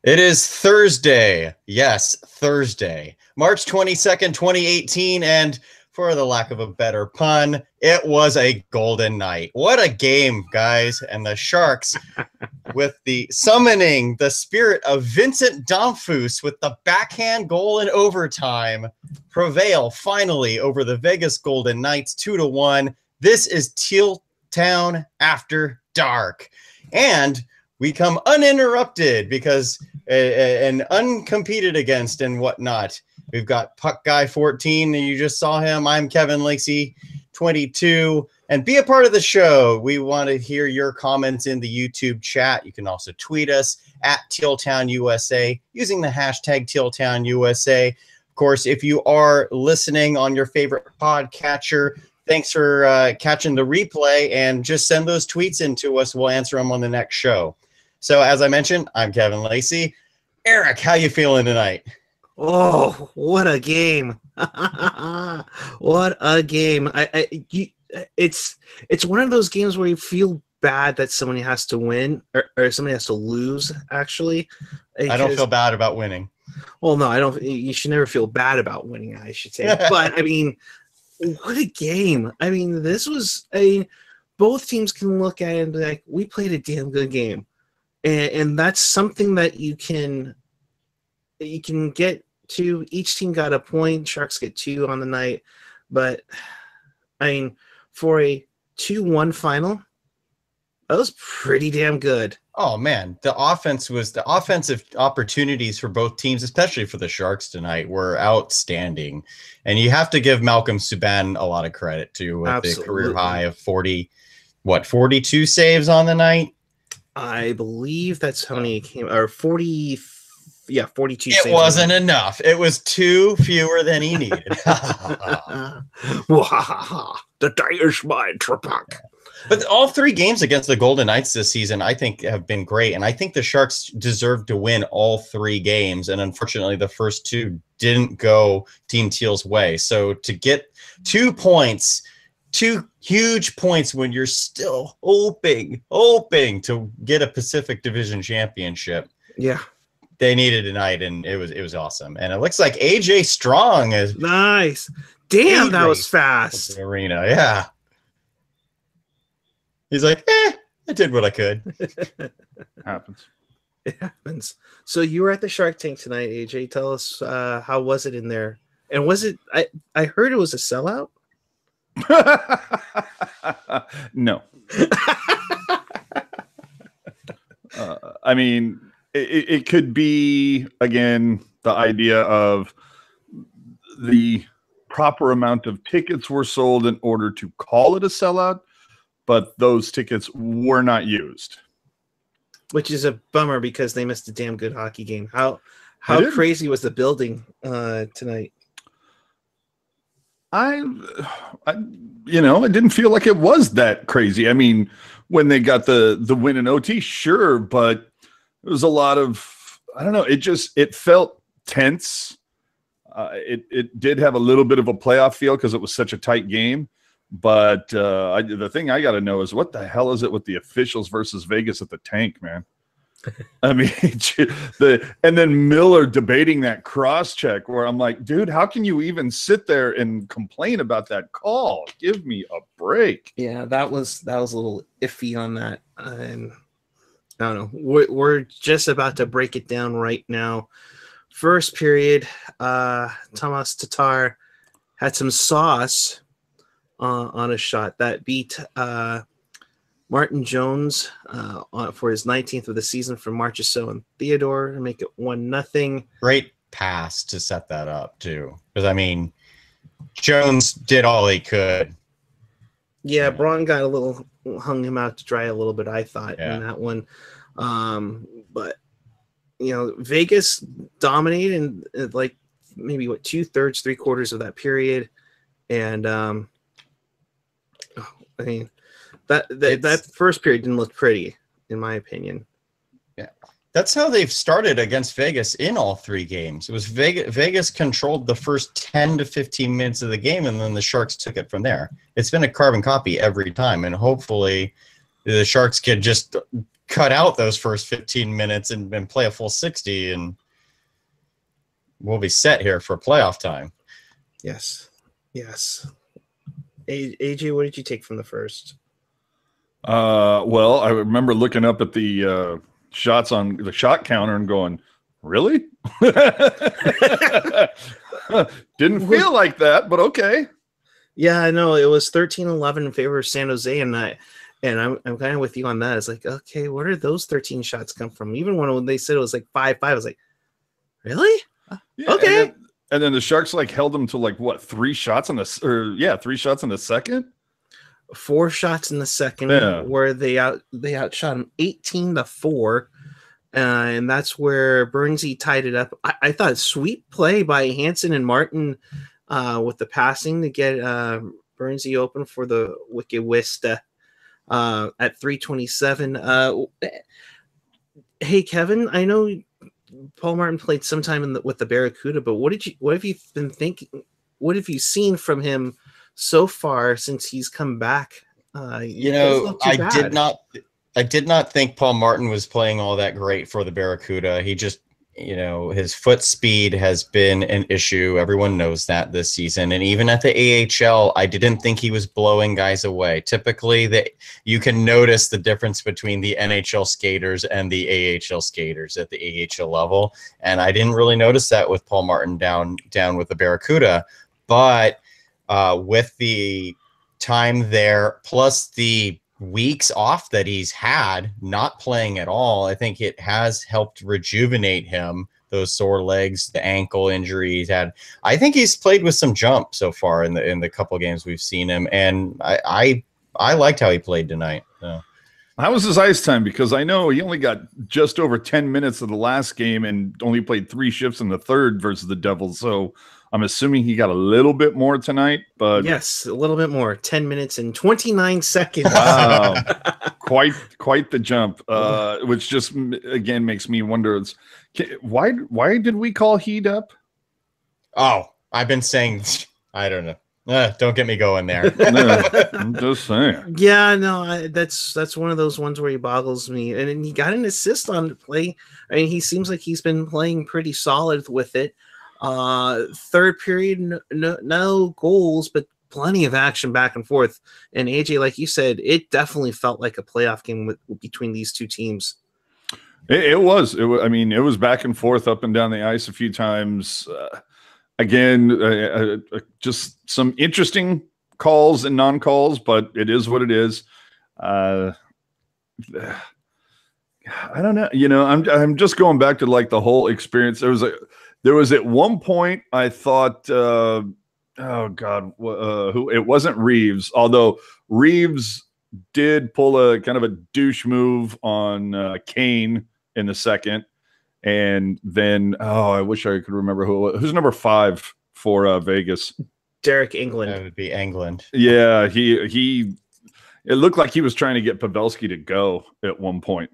It is Thursday. Yes, Thursday, March 22nd, 2018. And for the lack of a better pun, it was a golden night. What a game, guys. And the Sharks, with the summoning the spirit of Vincent Damphousse with the backhand goal in overtime, prevail finally over the Vegas Golden Knights 2-1. This is Teal Town After Dark. And we come uninterrupted because and uncompeted against and whatnot. We've got Puck Guy 14. You just saw him. I'm Kevin Lacey 22. And be a part of the show. We want to hear your comments in the YouTube chat. You can also tweet us at TealTownUSA using the hashtag TealTownUSA. Of course, if you are listening on your favorite podcatcher, thanks for catching the replay, and just send those tweets in to us. We'll answer them on the next show. So as I mentioned, I'm Kevin Lacey. Eric, how you feeling tonight? Oh, what a game. What a game. It's one of those games where you feel bad that somebody has to win or somebody has to lose, actually. I don't feel bad about winning. Well, no, I don't. You should never feel bad about winning, I should say. But, I mean, what a game. I mean, this was both teams can look at it and be like, we played a damn good game. And that's something that you can get to. Each team got a point. Sharks get 2 on the night. But, I mean, for a 2-1 final, that was pretty damn good. Oh, man. The offensive opportunities for both teams, especially for the Sharks tonight, were outstanding. And you have to give Malcolm Subban a lot of credit, too, with the career high of 42 saves on the night? I believe that's how many came, or 40, 42 saves. It wasn't enough. It was 2 fewer than he needed. The day is mine, Trepak. But all 3 games against the Golden Knights this season, I think, have been great. And I think the Sharks deserve to win all 3 games. And unfortunately, the first 2 didn't go Team Teal's way. So to get 2 points, 2 huge points when you're still hoping to get a Pacific Division championship. Yeah. They needed tonight, and it was awesome. And it looks like AJ Strong is nice. Damn, that was fast. The arena, yeah. He's like, I did what I could. Happens. It happens. So you were at the Shark Tank tonight, AJ. Tell us how was it in there? And was it? I heard it was a sellout. No. I mean, it could be, again, the idea of the proper amount of tickets were sold in order to call it a sellout, but those tickets were not used. Which is a bummer because they missed a damn good hockey game. How crazy was the building tonight? I didn't feel like it was that crazy. I mean, when they got the win in OT, sure, but it was a lot of, I don't know, it felt tense. It did have a little bit of a playoff feel because it was such a tight game. But the thing I got to know is what the hell is it with the officials versus Vegas at the tank, man? I mean, and then Miller debating that cross check where I'm like, dude, how can you even sit there and complain about that call? Give me a break. Yeah, that was a little iffy on that. And I don't know. We're just about to break it down right now. First period, Tomas Tatar had some sauce on a shot that beat Martin Jones for his 19th of the season from Marchessault and Theodore to make it 1-0. Great pass to set that up, too. Because, I mean, Jones did all he could. Yeah, Braun got hung him out to dry a little bit, I thought, in that one. But, Vegas dominated in like maybe, 2/3, 3/4 of that period. And, I mean, that first period didn't look pretty, in my opinion. Yeah, that's how they've started against Vegas in all 3 games. It was Vegas controlled the first 10 to 15 minutes of the game, and then the Sharks took it from there. It's been a carbon copy every time, and hopefully the Sharks can just cut out those first 15 minutes and play a full 60, and we'll be set here for playoff time. Yes. AJ, what did you take from the first? Well, I remember looking up at the shots on the shot counter and going, really? Didn't feel like that, but okay. Yeah, I know it was 13-11 in favor of San Jose, and I'm kind of with you on that. It's like, okay, where did those 13 shots come from? Even when they said it was like 5-5, I was like, really? Yeah, okay. And then the Sharks like held them to like what, 3 shots in the second? 4 shots in the second, where they outshot him 18-4. And that's where Bernsey tied it up. I thought sweet play by Hansen and Martin with the passing to get Bernsey open for the Wicked West at 3:27. Hey, Kevin, I know Paul Martin played sometime with the Barracuda, but what have you been thinking? What have you seen from him so far since he's come back? I did not think Paul Martin was playing all that great for the Barracuda. He just, his foot speed has been an issue. Everyone knows that this season. And even at the AHL, I didn't think he was blowing guys away. Typically, you can notice the difference between the NHL skaters and the AHL skaters at the AHL level. And I didn't really notice that with Paul Martin down with the Barracuda. But with the time there, plus the weeks off that he's had not playing at all, I think it has helped rejuvenate him. Those sore legs, the ankle injury he's had, I think he's played with some jump so far in the couple games we've seen him, and I liked how he played tonight. So. How was his ice time? Because I know he only got just over 10 minutes of the last game and only played 3 shifts in the third versus the Devils. So I'm assuming he got a little bit more tonight, but yes, a little bit more. 10 minutes and 29 seconds. Wow, quite the jump. Which just again makes me wonder: why did we call Heat up? Oh, I've been saying, I don't know. Don't get me going there. No, I'm just saying. Yeah, no, that's one of those ones where he boggles me. And he got an assist on the play. I mean, he seems like he's been playing pretty solid with it. Third period, no goals, but plenty of action back and forth. And AJ, like you said, it definitely felt like a playoff game between these two teams. It was. I mean, it was back and forth, up and down the ice a few times. Again, just some interesting calls and non-calls, but it is what it is. I don't know. I'm just going back to like the whole experience. There was at one point I thought, oh God, who it wasn't Reeves, although Reeves did pull a kind of a douche move on Kane in the second. And then, I wish I could remember who's number 5 for Vegas. Derek England. That would be England. Yeah, it looked like he was trying to get Pavelski to go at one point.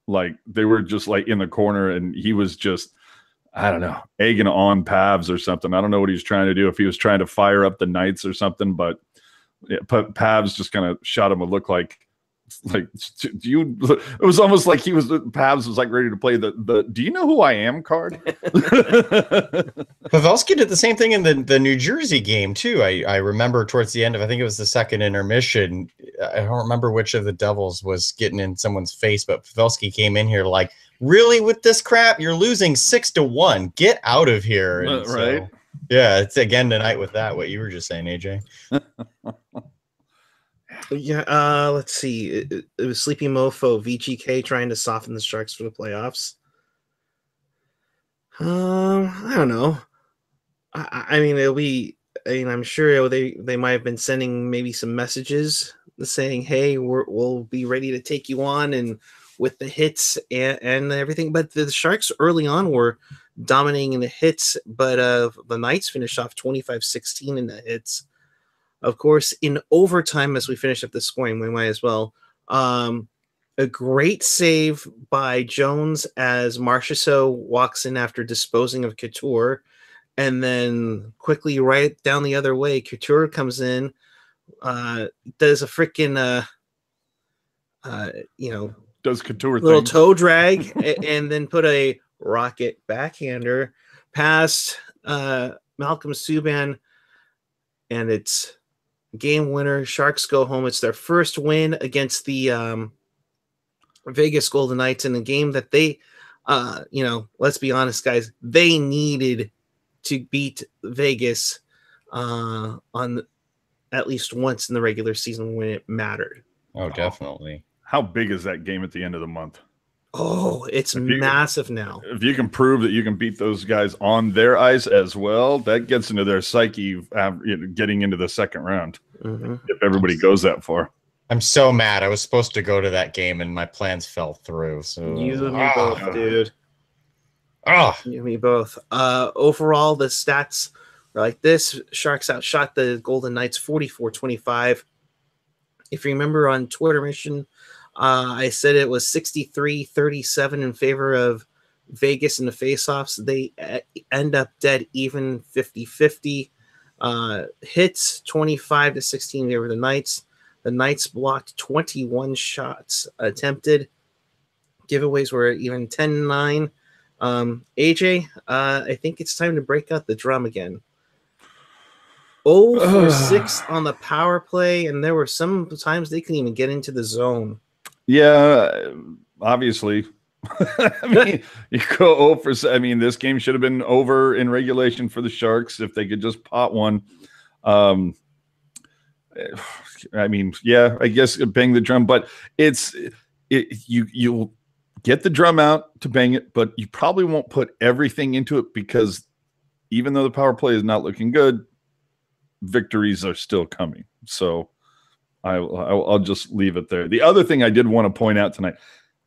Like they were just like in the corner, and he was just, I don't know, egging on Pavs or something. I don't know what he was trying to do, if he was trying to fire up the Knights or something, but Pavs just kind of shot him a look like it was almost like Pavs was like ready to play the do you know who I am card. Pavelski did the same thing in the New Jersey game too. I remember towards the end of, I think it was the second intermission, I don't remember which of the Devils was getting in someone's face, but Pavelski came in here like, really, with this crap? You're losing 6-1. Get out of here. And right. So, yeah, it's again tonight with that, what you were just saying, AJ. Yeah, let's see. It was Sleepy Mofo, VGK trying to soften the Sharks for the playoffs. I don't know. I mean, it'll be. I mean, I'm sure they might have been sending maybe some messages saying, "Hey, we'll be ready to take you on," and with the hits and everything. But the Sharks early on were dominating in the hits, but the Knights finished off 25-16 in the hits. Of course, in overtime, as we finish up the scoring, we might as well. A great save by Jones as Marchessault walks in after disposing of Couture. And then quickly right down the other way, Couture comes in, does a freaking, does couture little things. toe drag, and then put a rocket backhander past Malcolm Subban, and it's game winner. Sharks go home. It's their first win against the Vegas Golden Knights in a game that they, let's be honest, guys, they needed to beat Vegas on at least once in the regular season when it mattered. Oh, definitely. How big is that game at the end of the month? Oh, it's massive now. If you can prove that you can beat those guys on their ice as well, that gets into their psyche getting into the second round. Mm-hmm. If everybody goes that far. I'm so mad. I was supposed to go to that game and my plans fell through. So You and me both, dude. Oh, You and me both. Overall, the stats are like this. Sharks outshot the Golden Knights 44-25. If you remember on Twitter mission, I said it was 63-37 in favor of Vegas in the faceoffs. They end up dead even 50-50. Hits 25-16 over the Knights. The Knights blocked 21 shots attempted. Giveaways were even 10-9. AJ, I think it's time to break out the drum again. 0 for 6 on the power play, and there were some times they couldn't even get into the zone. Yeah, obviously. I mean, you go 0 for 6. I mean, this game should have been over in regulation for the Sharks if they could just pot one. I mean, yeah, I guess bang the drum, but you'll get the drum out to bang it, but you probably won't put everything into it because even though the power play is not looking good, victories are still coming. So I'll just leave it there. The other thing I did want to point out tonight,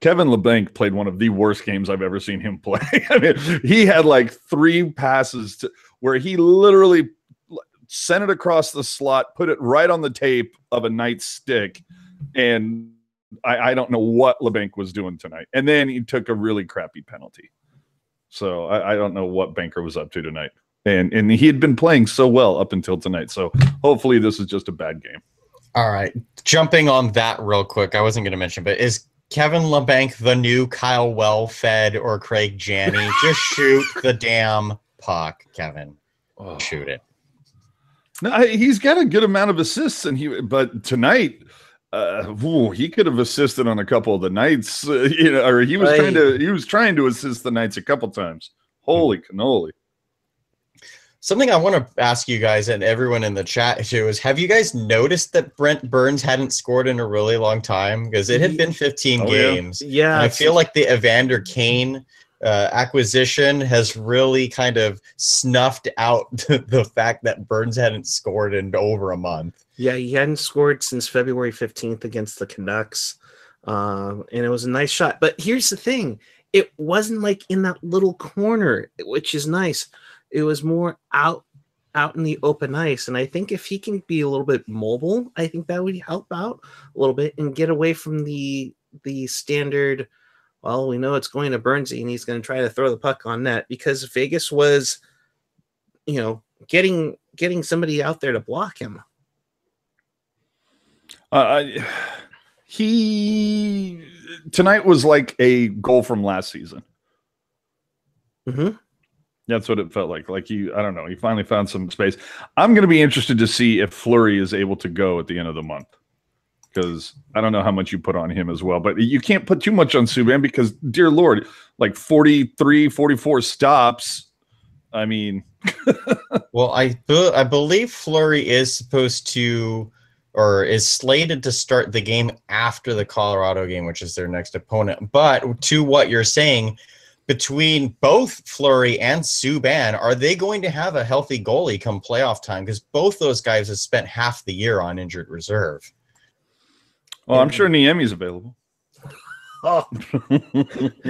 Kevin LeBlanc played one of the worst games I've ever seen him play. I mean, he had like 3 passes where he literally sent it across the slot, put it right on the tape of a Knight's stick, and I don't know what LeBlanc was doing tonight. And then he took a really crappy penalty. So I don't know what Banker was up to tonight. And he had been playing so well up until tonight. So hopefully this is just a bad game. all right. Jumping on that real quick, I wasn't going to mention, but is Kevin LeBlanc the new Kyle Well-Fed or Craig Janney? Just shoot the damn puck, Kevin. Oh. Shoot it. No, he's got a good amount of assists, but tonight, he could have assisted on a couple of the nights, or he was trying to assist the Knights a couple times. Holy cannoli! Something I want to ask you guys and everyone in the chat too is: have you guys noticed that Brent Burns hadn't scored in a really long time? Because it had been 15 games. Yeah, I feel like the Evander Kane acquisition has really kind of snuffed out the fact that Burns hadn't scored in over a month. Yeah, he hadn't scored since February 15th against the Canucks, and it was a nice shot. But here's the thing. It wasn't like in that little corner, which is nice. It was more out in the open ice. And I think if he can be a little bit mobile, I think that would help out a little bit and get away from the standard, well, we know it's going to Burnsy and he's going to try to throw the puck on net, because Vegas was, getting somebody out there to block him. Tonight was like a goal from last season. Mm-hmm. That's what it felt like. Like I don't know. He finally found some space. I'm going to be interested to see if Fleury is able to go at the end of the month, because I don't know how much you put on him as well. But you can't put too much on Subban because, dear Lord, like 43, 44 stops. I mean, well, I believe Fleury is supposed to, or is slated to start the game after the Colorado game, which is their next opponent. But to what you're saying, between both Fleury and Subban, are they going to have a healthy goalie come playoff time? Because both those guys have spent half the year on injured reserve. Well, I'm sure Niemi's available. Oh,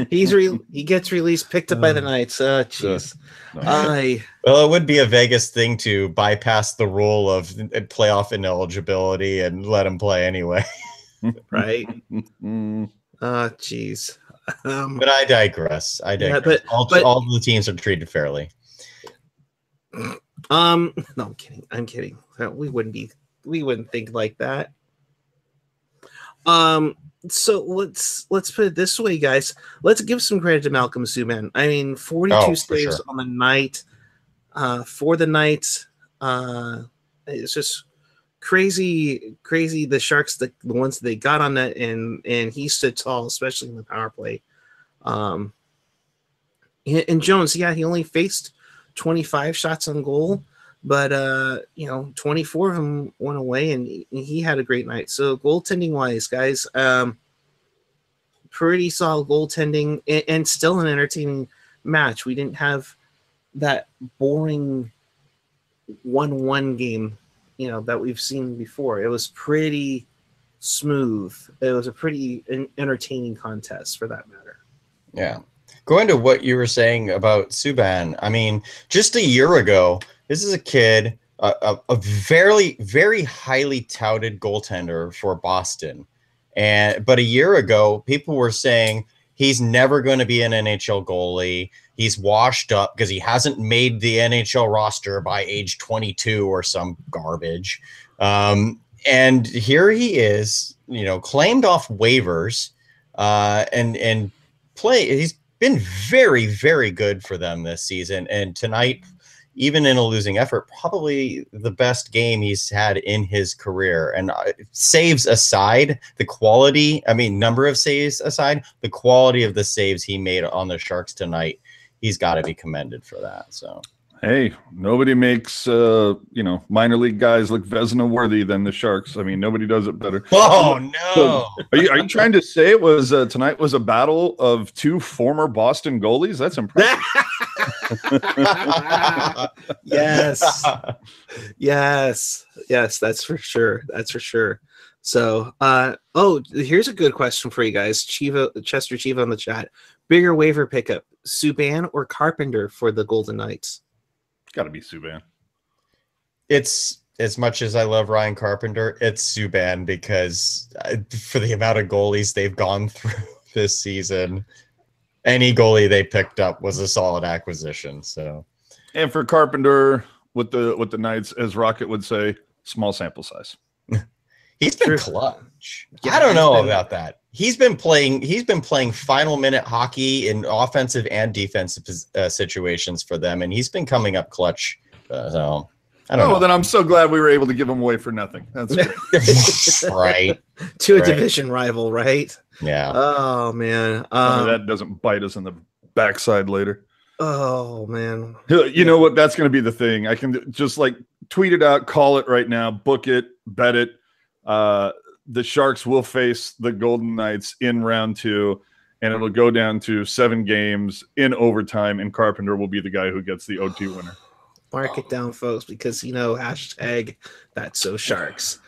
he gets released, picked up by the Knights. Jeez. Well, it would be a Vegas thing to bypass the rule of playoff ineligibility and let him play anyway. Right? Jeez. But I digress. Yeah, but all the teams are treated fairly. No, I'm kidding. We wouldn't think like that. So let's put it this way, guys. Let's give some credit to Malcolm Subban. I mean, 42 Oh, for saves sure. on the night. For the night, it's just crazy. The Sharks, the ones they got on that, and he stood tall, especially in the power play. And Jones, he only faced 25 shots on goal, but 24 of them went away, and he had a great night. So goaltending wise, guys, pretty solid goaltending, and still an entertaining match. We didn't have that boring 1-1 game, that we've seen before. It was pretty smooth. It was a pretty entertaining contest, for that matter. Yeah. Going to what you were saying about Subban, I mean, just a year ago, this is a kid, a very, very highly touted goaltender for Boston. But a year ago, people were saying he's never going to be an NHL goalie. He's washed up because he hasn't made the NHL roster by age 22 or some garbage. And here he is, claimed off waivers, and play. He's been very, very good for them this season. And tonight, even in a losing effort, probably the best game he's had in his career. And saves aside, the quality, number of saves aside, the quality of the saves he made on the Sharks tonight, he's got to be commended for that. So, hey, nobody makes minor league guys look Vezina worthy than the Sharks. I mean, nobody does it better. Oh no! Are you trying to say it was tonight was a battle of two former Boston goalies? That's impressive. Yes, that's for sure. So, here's a good question for you guys. Chester Chiva on the chat. Bigger waiver pickup, Subban or Carpenter for the Golden Knights? Got to be Subban. It's, as much as I love Ryan Carpenter, it's Subban, because for the amount of goalies they've gone through this season, any goalie they picked up was a solid acquisition. So, and for Carpenter with the Knights, as Rocket would say, small sample size. He's been clutch. Yeah, I don't know about that. He's been playing final minute hockey in offensive and defensive situations for them, and he's been coming up clutch. So I don't know. Then I'm so glad we were able to give him away for nothing. That's great. Right. To a division rival, right? Yeah. Oh man. That doesn't bite us in the backside later. Oh man. You know what? That's going to be the thing. I can just tweet it out, call it right now, book it, bet it. The Sharks will face the Golden Knights in round 2, and it'll go down to 7 games in overtime, and Carpenter will be the guy who gets the OT winner. Mark it down, folks, because hashtag that's so Sharks.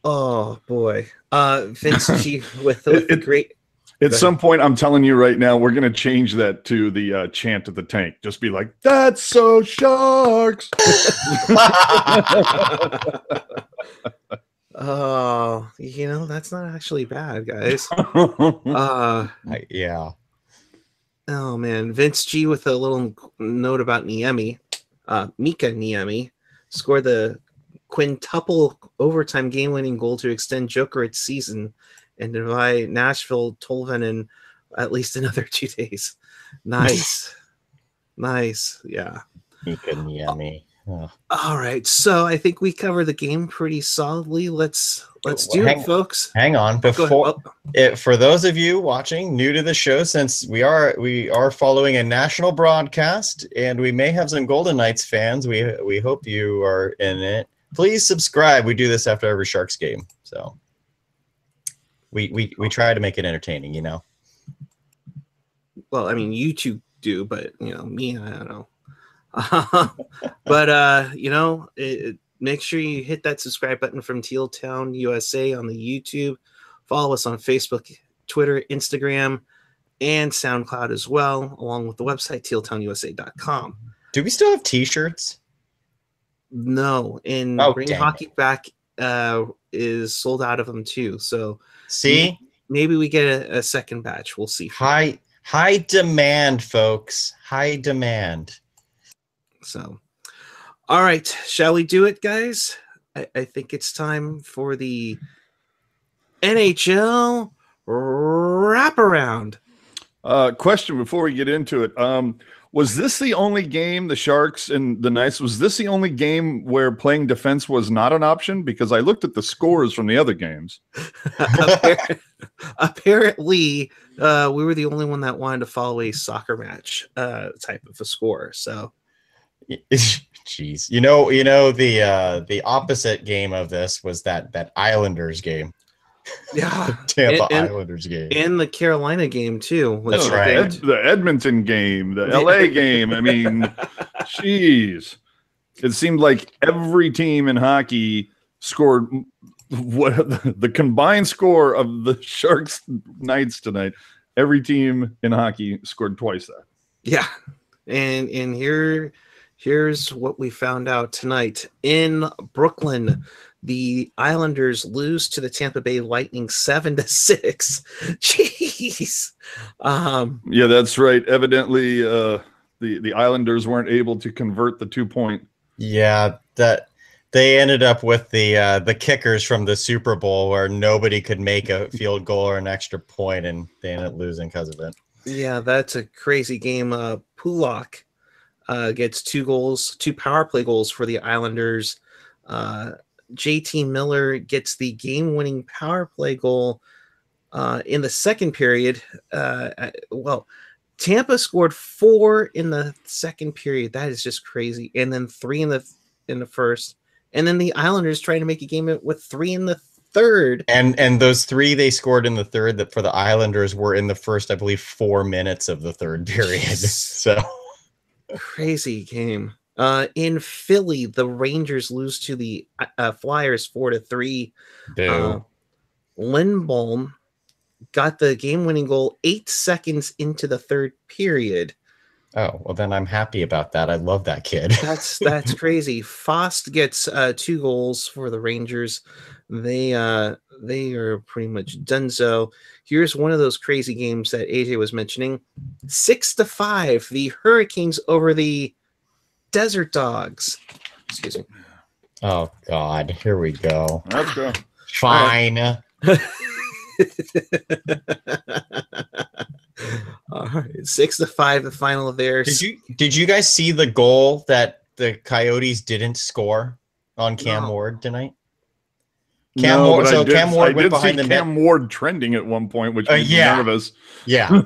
Oh boy. Vince G with the great. At some point, I'm telling you right now, we're going to change that to the chant of the tank. Just be like, that's so Sharks. Oh, that's not actually bad, guys. Yeah. Oh man, Vince G with a little note about Niemi. Mika Niemi scored the quintuple overtime game-winning goal to extend Jokerit's season and divide Nashville Tolvan in at least another 2 days. Nice. Yeah. Mika Niemi. Oh. All right, so I think we covered the game pretty solidly. Let's do it, folks. Hang on, for those of you watching new to the show, since we are following a national broadcast, and we may have some Golden Knights fans. We hope you are in it. Please subscribe. We do this after every Sharks game, so we try to make it entertaining. Well, I mean, you two do, but me, I don't know. But make sure you hit that subscribe button from Teal Town USA on the YouTube. Follow us on Facebook, Twitter, Instagram, and SoundCloud as well, along with the website tealtownusa.com. Do we still have t-shirts? No, and Bring Hockey Back is sold out of them too. So see, maybe we get a second batch. We'll see. High demand, folks. High demand. So, all right, shall we do it, guys? I think it's time for the NHL wraparound. Question before we get into it. Was this the only game, the Sharks and the Knights, was this the only game where playing defense was not an option? Because I looked at the scores from the other games. Apparently, we were the only one that wanted to follow a soccer match type of a score. So, jeez, you know, the opposite game of this was that Islanders game. Yeah, Tampa Islanders game, and the Carolina game too. That's right. The Edmonton game, the LA game. I mean, jeez, it seemed like every team in hockey scored what the combined score of the Sharks Knights tonight. Every team in hockey scored twice that. Yeah, and here's what we found out tonight in Brooklyn. The Islanders lose to the Tampa Bay Lightning 7-6. Jeez. Yeah, that's right. Evidently, the Islanders weren't able to convert the 2-point. Yeah, that they ended up with the kickers from the Super Bowl where nobody could make a field goal or an extra point, and they ended up losing because of it. Yeah, that's a crazy game. Pulak gets 2 goals, 2 power play goals for the Islanders. JT Miller gets the game-winning power play goal in the second period. Tampa scored 4 in the second period. That is just crazy. And then 3 in the first. And then the Islanders trying to make a game with 3 in the third. And those 3 they scored in the third that for the Islanders were in the first, I believe, 4 minutes of the third period. So crazy game. In Philly, the Rangers lose to the Flyers 4-3. Lindholm got the game-winning goal 8 seconds into the third period. Oh, well, then I'm happy about that. I love that kid. That's crazy. Fost gets 2 goals for the Rangers. They are pretty much donezo. Here's one of those crazy games that AJ was mentioning. 6-5. The Hurricanes over the Desert Dogs. Excuse me. Oh God, here we go. Let's go. Fine. All right, 6-5, the final of theirs. Did you guys see the goal that the Coyotes didn't score on Cam Ward tonight? Cam Ward went behind the net. Cam Ward trending at one point, which made me nervous. Yeah,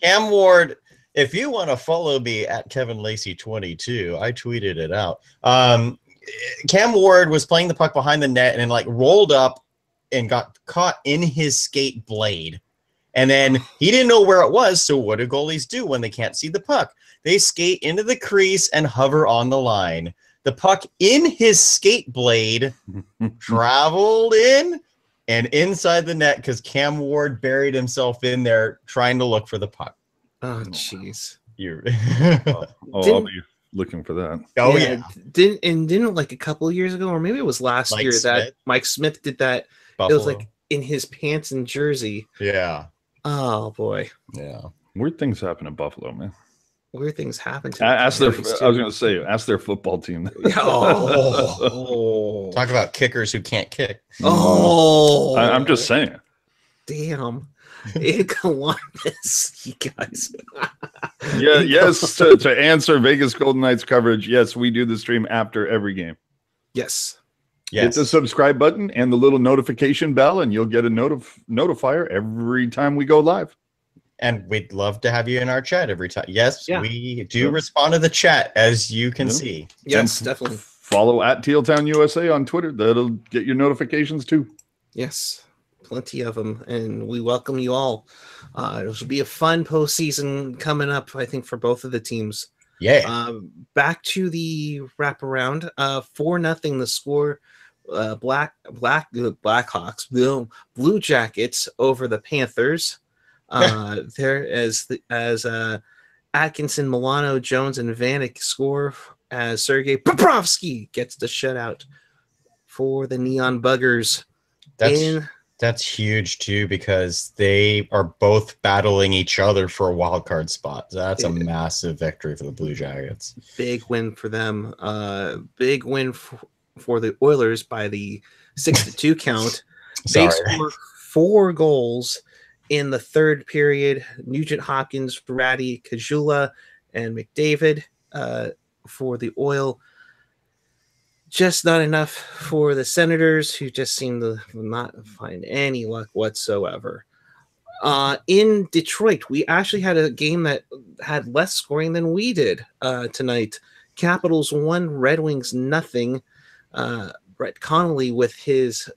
Cam Ward. If you want to follow me at Kevin Lacey 22, I tweeted it out. Cam Ward was playing the puck behind the net and like rolled up and got caught in his skate blade. And then he didn't know where it was. So what do goalies do when they can't see the puck? They skate into the crease and hover on the line. The puck in his skate blade traveled in and inside the net because Cam Ward buried himself in there trying to look for the puck. Oh, jeez. I'll be looking for that. Oh, yeah. Didn't like a couple of years ago, or maybe it was last year that Mike Smith did that. Buffalo. It was like in his pants and jersey. Yeah. Oh, boy. Yeah. Weird things happen in Buffalo, man. Weird things happen to I was going to say, ask their football team. Oh. Talk about kickers who can't kick. Oh. I'm just saying. Damn. In Columbus, you guys. Yes. To answer Vegas Golden Knights coverage, yes, we do the stream after every game. Yes. Hit the subscribe button and the little notification bell, and you'll get a notifier every time we go live. And we'd love to have you in our chat every time. Yes, we do respond to the chat, as you can see. Yes, definitely. Follow at Tealtown USA on Twitter. That'll get your notifications too. Yes. Plenty of them, and we welcome you all. It will be a fun postseason coming up, I think, for both of the teams. Yeah. Back to the wraparound. 4-0 the score. Blackhawks, Blue Jackets over the Panthers. There as Atkinson, Milano, Jones, and Vanek score as Sergei Bobrovsky gets the shutout for the Neon Buggers. That's huge too, because they are both battling each other for a wild card spot. That's a massive victory for the Blue Jackets. Big win for them. Big win for the Oilers by the 6-2 count. They score 4 goals in the third period. Nugent Hopkins, Ratty, Kajula, and McDavid for the Oil. Just not enough for the Senators, who just seem to not find any luck whatsoever. In Detroit, we actually had a game that had less scoring than we did tonight. Capitals 1, Red Wings nothing. Brett Connolly with his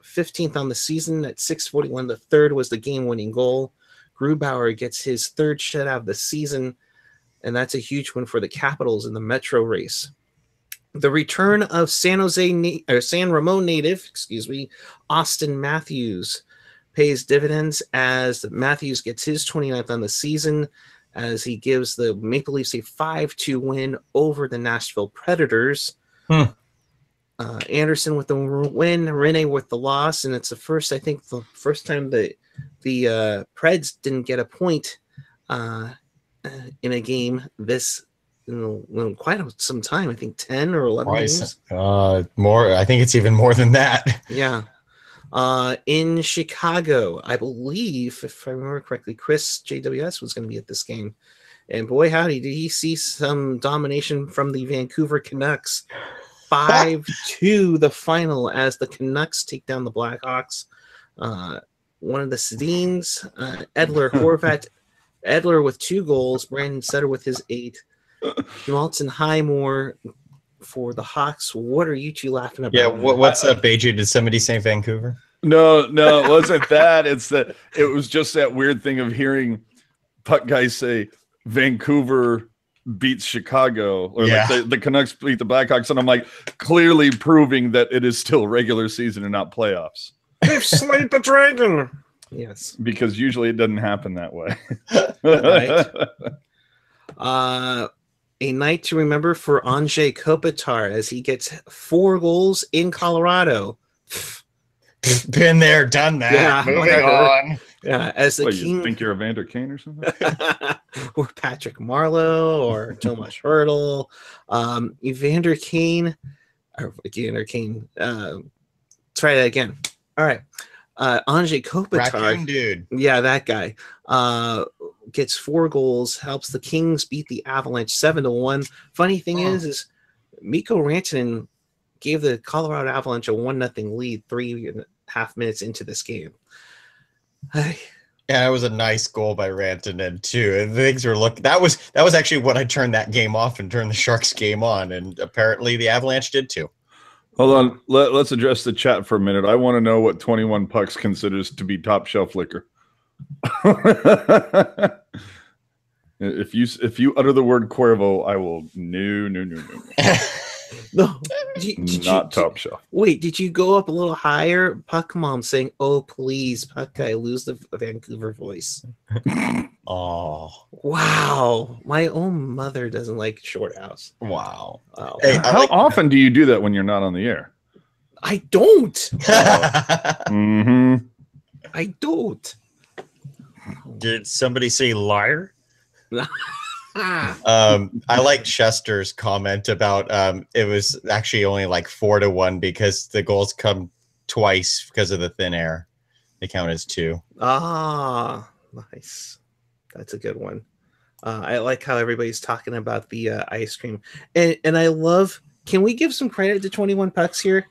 15th on the season at 6:41. The third was the game-winning goal. Grubauer gets his 3rd shutout of the season, and that's a huge win for the Capitals in the Metro race. The return of San Ramon native, Austin Matthews pays dividends as Matthews gets his 29th on the season as he gives the Maple Leafs a 5-2 win over the Nashville Predators. Anderson with the win, Rene with the loss, and it's the first time that the Preds didn't get a point in a game this in quite some time. I think 10 or 11 games. More. I think it's even more than that. Yeah. In Chicago, I believe, if I remember correctly, Chris JWS was going to be at this game. And boy, howdy, did he see some domination from the Vancouver Canucks. 5-2 the final as the Canucks take down the Blackhawks. One of the Sedins, Edler Horvat. Edler with 2 goals. Brandon Sutter with his 8. Malton Highmore for the Hawks. What are you two laughing about? Yeah, what's up, AJ? Did somebody say Vancouver? No, it wasn't that. It was just that weird thing of hearing puck guys say Vancouver beats Chicago, or like the Canucks beat the Blackhawks, and I'm like, clearly proving that it is still regular season and not playoffs. They've slayed the dragon. Yes, because usually it doesn't happen that way. Right. A night to remember for Anze Kopitar as he gets 4 goals in Colorado. Been there, done that. Yeah. Moving on. Yeah, as the King. You think you're Evander Kane or something? Or Patrick Marleau or Tomas Hertl. Evander Kane. Try that again. All right. Anze Kopitar. Raccoon dude. Yeah, that guy. Gets 4 goals, helps the Kings beat the Avalanche 7-1. Funny thing is Mikko Rantanen gave the Colorado Avalanche a 1-0 lead 3.5 minutes into this game. Yeah, it was a nice goal by Rantanen too. And things were looking. That was actually what I turned that game off and turned the Sharks game on, and apparently the Avalanche did too. Hold on, let's address the chat for a minute. I want to know what 21 Pucks considers to be top shelf liquor. If you utter the word Cuervo, I will no. No, not top shelf. Wait, did you go up a little higher? Puck Mom saying, "Oh please, Puck guy, lose the Vancouver voice." Oh wow, my own mother doesn't like Shorthouse. Wow. Hey, how often do you do that when you're not on the air? I don't. Mm-hmm. I don't. Did somebody say liar? I like Chester's comment about it was actually only like 4-1 because the goals come twice because of the thin air. They count as 2. Ah, nice. That's a good one. I like how everybody's talking about the ice cream, and I love. Can we give some credit to 21 Pucks here?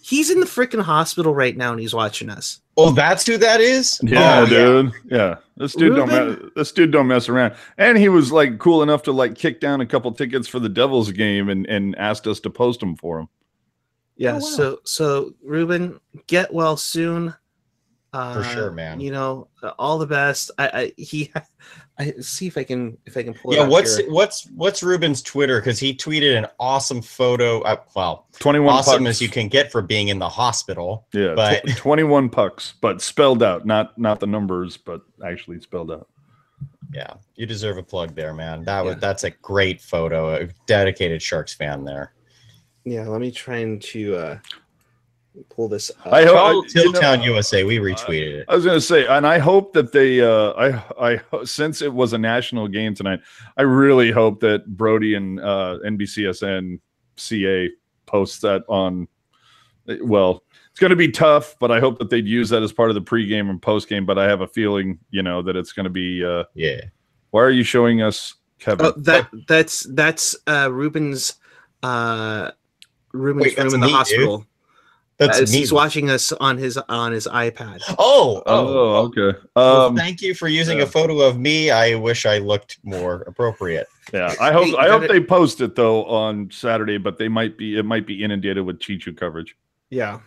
He's in the freaking hospital right now, and he's watching us. Oh, that's who that is? Yeah, oh, dude. Yeah. This dude don't mess around. And he was like cool enough to like kick down a couple tickets for the Devils game and asked us to post them for him. Yeah. Oh, wow. So Ruben, get well soon. For sure, man. You know, all the best. I see if I can pull it. Yeah, up what's Ruben's Twitter? Because he tweeted an awesome photo. 21 awesome pucks. As you can get for being in the hospital. Yeah, but 21 Pucks, but spelled out, not the numbers, but actually spelled out. Yeah, you deserve a plug there, man. That's a great photo. A dedicated Sharks fan there. Yeah, let me try and pull this up. I hope Teal USA. We retweeted it. I was going to say, and I hope that they. I since it was a national game tonight, I really hope that Brody and NBCSN CA posts that on. Well, It's going to be tough, but I hope that they'd use that as part of the pregame and postgame. But I have a feeling, that it's going to be. Yeah. Why are you showing us, Kevin? That's Ruben's room in the hospital. Dude. That's he's watching us on his iPad. Oh, okay. Well, thank you for using a photo of me. I wish I looked more appropriate. Yeah, I hope they post it though on Saturday, but it might be inundated with Chichu coverage. Yeah,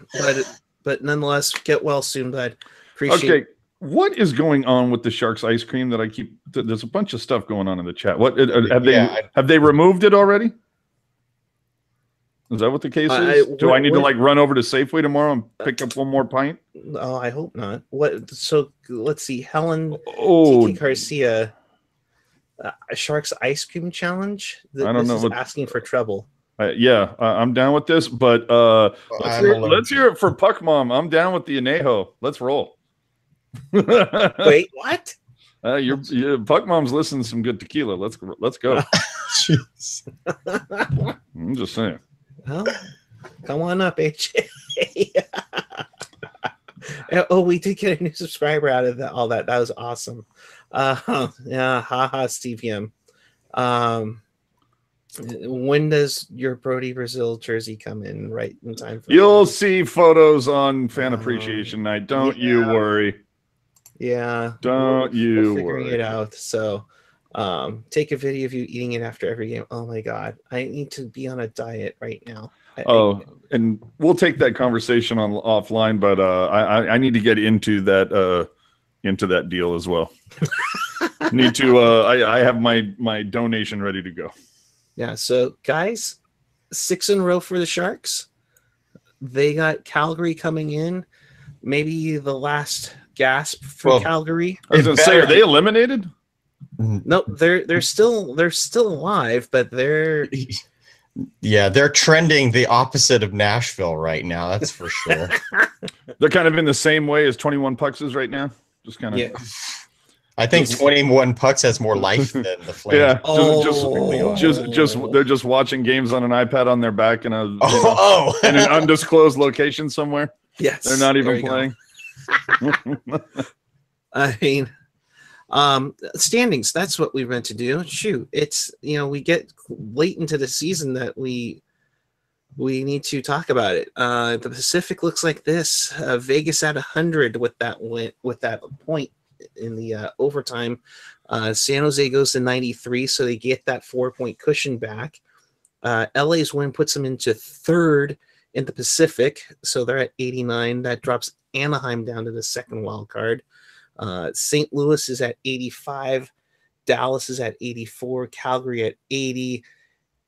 but nonetheless, get well soon, bud. Appreciate. Okay, what is going on with the Sharks ice cream that I keep? There's a bunch of stuff going on in the chat. What have they removed it already? Is that what the case is? Do I need to run over to Safeway tomorrow and pick up one more pint? Oh, I hope not. What? So let's see. Helen Tiki Garcia, a Sharks ice cream challenge. I don't know. Asking for trouble. I'm down with this, but let's hear it for Puck Mom. I'm down with the Anejo. Let's roll. Wait, what? Your Puck Mom's listening to some good tequila. Let's go. Jeez. I'm just saying. Well, come on up, AJ. Oh, we did get a new subscriber out of all that. That was awesome. Steve Yim. When does your Brody Brazil jersey come in? Right in time for You'll see photos on Fan Appreciation Night. Don't you worry. Yeah. Don't you worry. Figuring it out. So take a video of you eating it after every game. Oh my God. I need to be on a diet right now. And we'll take that conversation offline, but I need to get into that deal as well. Need to I have my donation ready to go. Yeah, so guys, 6 in a row for the Sharks. They got Calgary coming in. Maybe the last gasp for Calgary. I was going to say, are they eliminated? No, they're still alive, but they're trending the opposite of Nashville right now. That's for sure. They're kind of in the same way as 21 Pucks is right now. Just kind of. Yeah. I think 21 Pucks has more life than the Flames. Yeah, they're just watching games on an iPad on their back in in an undisclosed location somewhere. Yes, they're not even playing. I mean, standings. That's what we meant to do. Shoot, it's we get late into the season that we need to talk about it. The Pacific looks like this. Vegas at 100 with that point in the overtime. San Jose goes to 93, so they get that 4-point cushion back. LA's win puts them into third in the Pacific, so they're at 89. That drops Anaheim down to the second wild card. St. Louis is at 85. Dallas is at 84. Calgary at 80.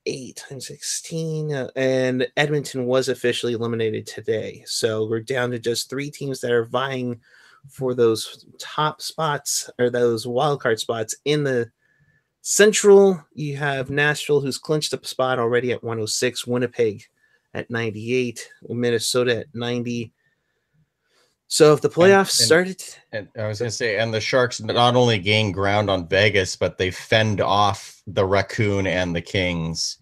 8 times 16, and Edmonton was officially eliminated today. So we're down to just 3 teams that are vying for those top spots or those wildcard spots in the Central. You have Nashville, who's clinched a spot already at 106, Winnipeg at 98, Minnesota at 90. So if the playoffs started, and I was going to say, and the Sharks not only gained ground on Vegas, but they fend off the Raccoon and the Kings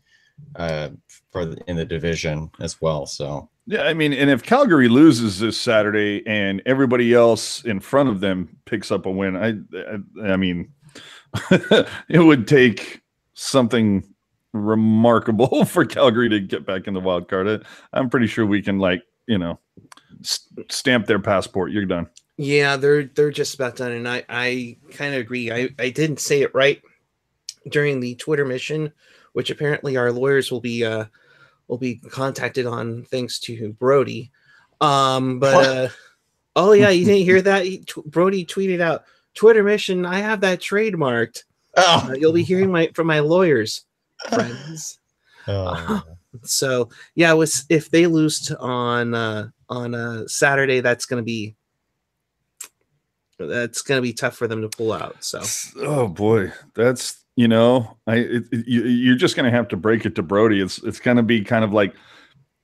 in the division as well. So yeah, I mean, and if Calgary loses this Saturday and everybody else in front of them picks up a win, I mean, it would take something remarkable for Calgary to get back in the wild card. I'm pretty sure we can stamp their passport. You're done. Yeah, they're just about done, and I kind of agree. I didn't say it right during the Twitter mission, which apparently our lawyers will be contacted on thanks to Brody. Oh yeah, you didn't hear that? Brody tweeted out, Twitter mission, I have that trademarked. You'll be hearing from my lawyers, friends. So yeah, if they lose on a Saturday, that's gonna be tough for them to pull out. So oh boy, that's you're just gonna have to break it to Brody. It's gonna be kind of like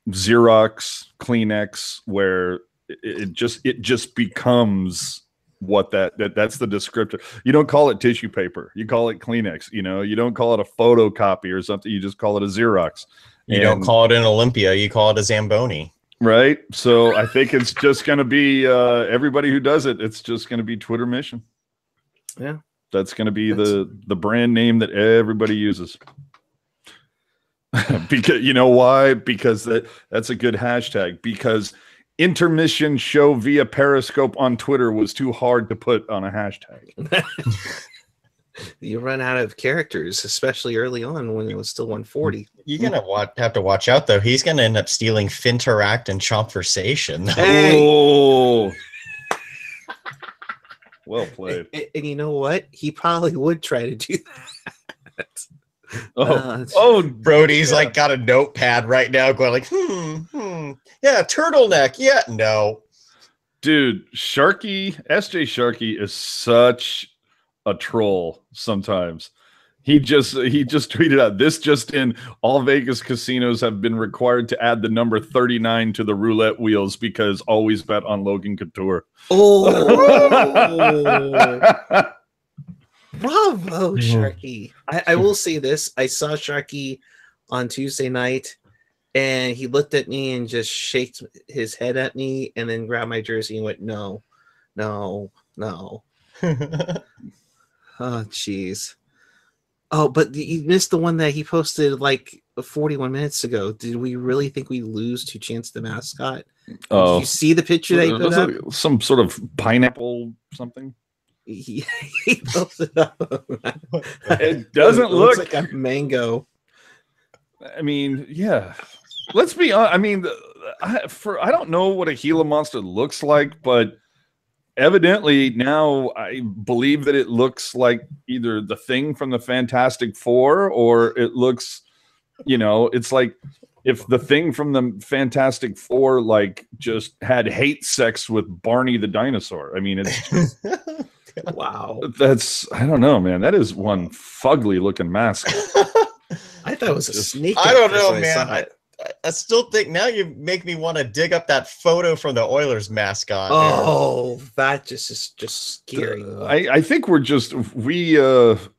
Xerox, Kleenex, where it just becomes what that's the descriptor. You don't call it tissue paper, you call it Kleenex. You don't call it a photocopy or something, you just call it a Xerox. You don't call it an Olympia, you call it a Zamboni. Right. So I think it's just going to be everybody who does it. It's just going to be Twitter Mission. Yeah. That's going to be the brand name that everybody uses. Because you know why? Because that's a good hashtag. Because intermission show via Periscope on Twitter was too hard to put on a hashtag. You run out of characters, especially early on when it was still 140. You're gonna have to watch out though. He's gonna end up stealing Finteract and Chomversation. Hey! Oh, well played. And you know what? He probably would try to do that. Brody's like got a notepad right now, going like, yeah, turtleneck, yeah, no, dude, SJ Sharkey is such a troll sometimes. He just tweeted out, this just in, all Vegas casinos have been required to add the number 39 to the roulette wheels because always bet on Logan Couture. Bravo, Sharky. I will say this. I saw Sharky on Tuesday night, and he looked at me and just shaked his head at me and then grabbed my jersey and went, no. Oh, jeez. Oh, but you missed the one that he posted like 41 minutes ago. Did we really think we lose to Chance the Mascot? Did you see the picture that he put up? Some sort of pineapple something? He posted up. It doesn't look like a mango. I mean, yeah. Let's be honest. I mean, I don't know what a Gila monster looks like, but evidently now I believe that it looks like either the Thing from the Fantastic Four, or it looks, it's like if the Thing from the Fantastic Four like just had hate sex with Barney the dinosaur. I mean, it's just, wow. I don't know, man. That is one fugly looking mask. I thought it was a snake. I don't know, man. I still think now you make me want to dig up that photo from the Oilers mascot. Oh, that just is just scary. I think we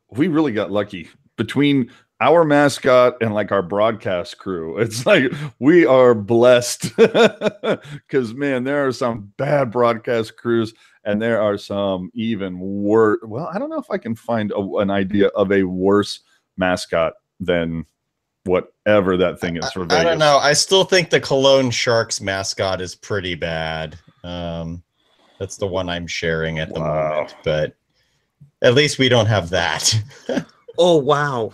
really got lucky between our mascot and like our broadcast crew. It's like we are blessed because man, there are some bad broadcast crews and there are some even worse. Well, I don't know if I can find an idea of a worse mascot than whatever that thing is for Vegas. I don't know. I still think the Cologne Sharks mascot is pretty bad. That's the one I'm sharing at the moment, but at least we don't have that. Oh, wow.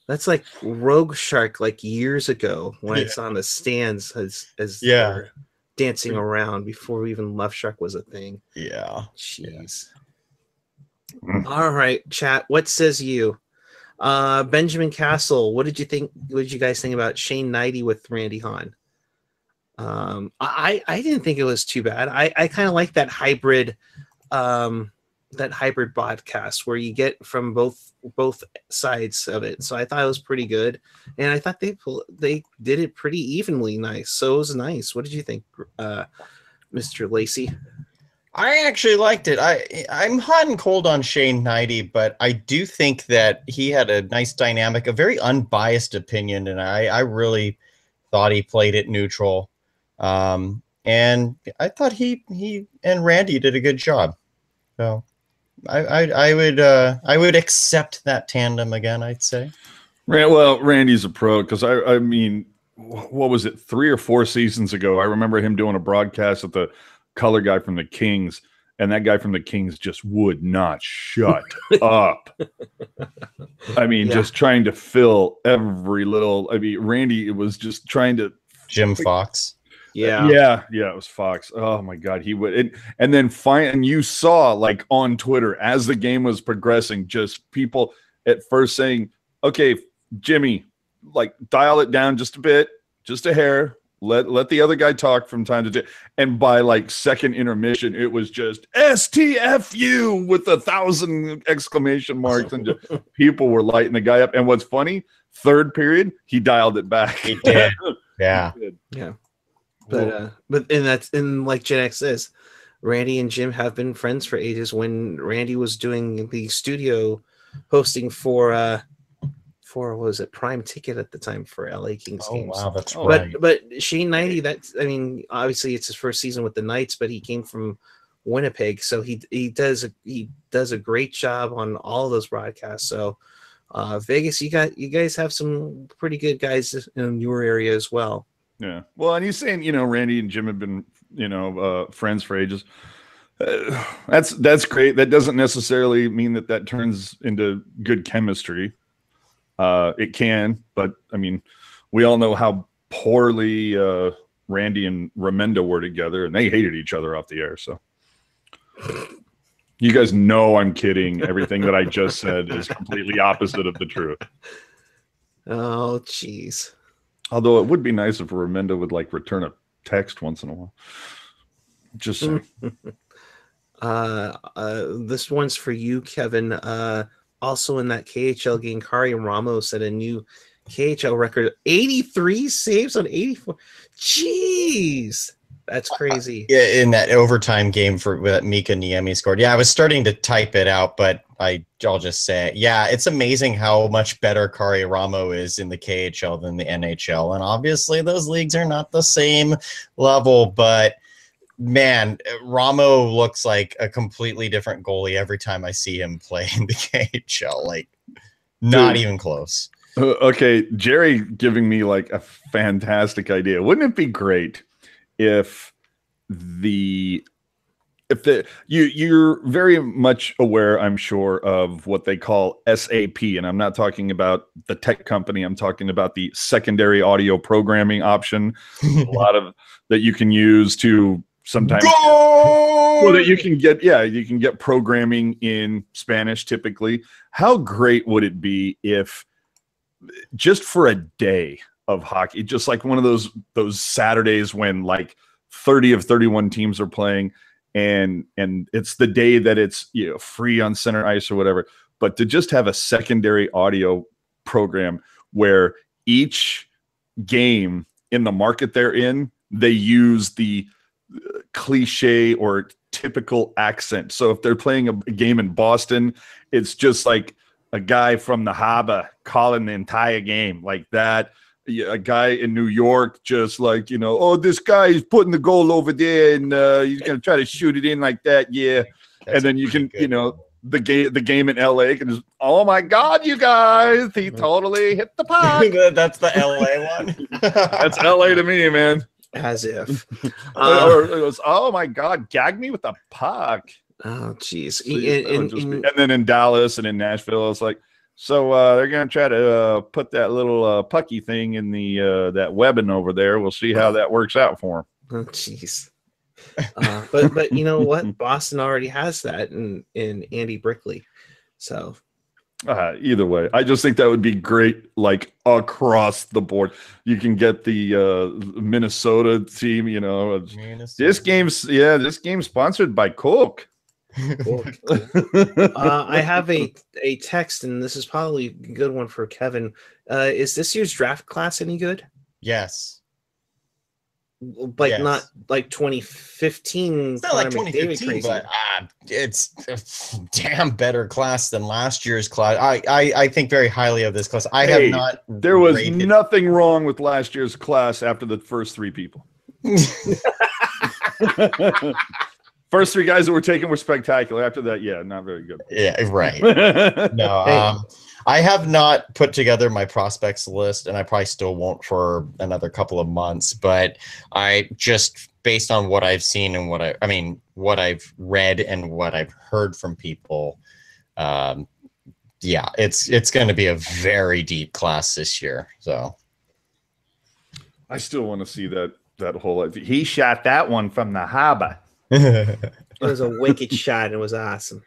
That's like Rogue Shark, like years ago when it's on the stands as they're dancing around before even Left Shark was a thing. Yeah. Jeez. Yeah. All right, chat. What says you? Benjamin Castle, what did you think? What did you guys think about Shane Knighty with Randy Hahn? I didn't think it was too bad. I kind of like that hybrid podcast where you get from both sides of it. So I thought it was pretty good, and I thought they did it pretty evenly nice. So it was nice. What did you think, Mr. Lacey? I actually liked it. I'm hot and cold on Shane Knighty, but I do think that he had a nice dynamic, a very unbiased opinion, and I really thought he played it neutral. And I thought he and Randy did a good job. So I would accept that tandem again, I'd say. Well, Randy's a pro because I mean, what was it, 3 or 4 seasons ago? I remember him doing a broadcast with the color guy from the Kings, and that guy from the Kings just would not shut up. I mean, just trying to fill every little. I mean, Randy was just trying to. Jim Fox. Yeah, it was Fox. Oh my God, he would, and then and you saw like on Twitter as the game was progressing, just people at first saying, "Okay, Jimmy, like dial it down just a bit, just a hair." Let the other guy talk from time to time. And by like second intermission, it was just STFU with 1,000 exclamation marks. And people were lighting the guy up. And what's funny, third period, he dialed it back. He did. Yeah. Yeah. But and that's, and like Gen X says, Randy and Jim have been friends for ages. When Randy was doing the studio hosting for for, what was it, Prime Ticket at the time for LA Kings games. Wow, that's right. But Shane Knighty, obviously it's his first season with the Knights, but he came from Winnipeg, so he does a great job on all those broadcasts. So Vegas, you guys have some pretty good guys in your area as well. Yeah. Well, and he's saying, Randy and Jim have been, friends for ages. That's great. That doesn't necessarily mean that turns into good chemistry. It can, but I mean, we all know how poorly Randy and Remendo were together, and they hated each other off the air. So you guys know I'm kidding. Everything that I just said is completely opposite of the truth. Oh, jeez. Although it would be nice if Remendo would return a text once in a while. Just saying. This one's for you, Kevin. Also in that KHL game, Kari Ramos set a new KHL record, 83 saves on 84. Jeez, that's crazy. In that overtime game that Mika Niemi scored. Yeah, I was starting to type it out, but I'll just say it. Yeah, it's amazing how much better Kari Ramo is in the KHL than the NHL. And obviously those leagues are not the same level, but man, Ramo looks like a completely different goalie every time I see him play in the KHL. Not even close. Okay, Jerry giving me a fantastic idea. Wouldn't it be great if you're very much aware, I'm sure, of what they call SAP, and I'm not talking about the tech company. I'm talking about the secondary audio programming option. A lot of that you can use to sometimes that you can get programming in Spanish typically. How great would it be if just for a day of hockey, just like one of those Saturdays when 30 of 31 teams are playing, and it's the day that it's free on center ice or whatever, but to just have a secondary audio program where each game in the market they're in, they use the cliche or typical accent. So if they're playing a game in Boston, it's just like a guy from the harbor calling the entire game like that. A guy in New York just this guy is putting the goal over there and he's going to try to shoot it in like that. Yeah. And then you can, the game in LA can just, oh my God, you guys, he totally hit the puck. That's the LA one. That's LA to me, man. As if. Or it goes, oh my God, gag me with a puck. Oh, jeez. And then in Dallas and in Nashville, it's so they're going to try to put that little pucky thing in the that webbing over there. We'll see how that works out for them. Oh, jeez. But you know what? Boston already has that in Andy Brickley. So either way, I just think that would be great, across the board. You can get the Minnesota team, This game's sponsored by Coke. Cool. I have a text, and this is probably a good one for Kevin. Is this year's draft class any good? Yes. Not like 2015. It's not like 2015, but it's a damn better class than last year's class. I think very highly of this class. There was nothing wrong with last year's class after the first three people. First three guys that were taken were spectacular. After that, not very good. Yeah, right. No, I have not put together my prospects list, and I probably still won't for another couple of months. But I just, based on what I've seen and what I've read and what I've heard from people, it's going to be a very deep class this year. So I still want to see that whole. He shot that one from the harbor. It was a wicked shot. It was awesome.